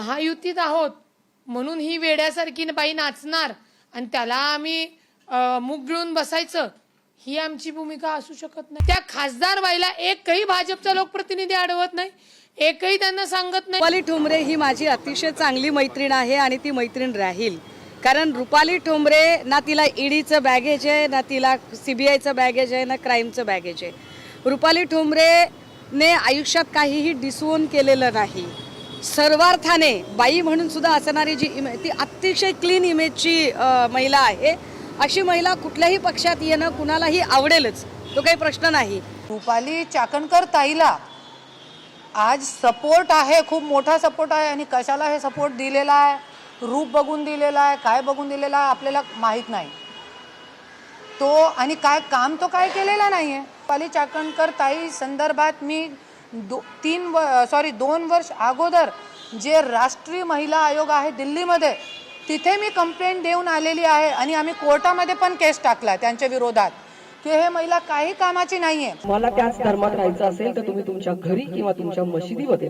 महायुतीत आहोत म्हणून ही वेड्यासारखी बाई नाचणार आणि त्याला आम्ही मुग गिळून बसायचं, ही आमची भूमिका असू शकत नाही. त्या खासदार बाईला एकही भाजपचा लोकप्रतिनिधी अडवत नाही, एकही त्यांना सांगत नाही. रुपाली ठोंबरे ही माझी अतिशय चांगली मैत्रीण आहे आणि ती मैत्रीण राहील. कारण रुपाली ठोंबरे ना तिला ईडीचं बॅगेज आहे, ना तिला CBIचं बॅगेज आहे, ना क्राईमचं बॅगेज आहे. रुपाली ठोंबरेने आयुष्यात काहीही डिसवून केलेलं नाही. सर्वार्थाने बाई म्हणून सुद्धा असणारी जी इमेज, ती अतिशय क्लीन इमेजची महिला आहे. अशी महिला कुठल्याही पक्षात येणं कुणालाही आवडेलच, तो काही प्रश्न नाही. रुपाली चाकणकर ताईला आज सपोर्ट आहे, खूप मोठा सपोर्ट आहे. आणि कशाला हे सपोर्ट दिलेला आहे, रूप बघून दिलेला आहे, काय बघून दिलेला आहे आपल्याला माहीत नाही तो. आणि काय काम तो काय केलेला नाही आहे. रुपाली चाकणकर ताई संदर्भात मी 2 वर्ष अगोदर जे राष्ट्रीय महिला आयोग आहे दिल्लीमध्ये, तिथे मी कंप्लेंट देऊन आलेली आहे. आणि आम्ही कोर्टामध्ये पण केस टाकला त्यांच्या विरोधात की हे महिला काही कामाची नाही आहे. मला त्याच धर्मात राहायचं असेल तर तुम्ही तुमच्या घरी किंवा तुमच्या मशिदीमध्ये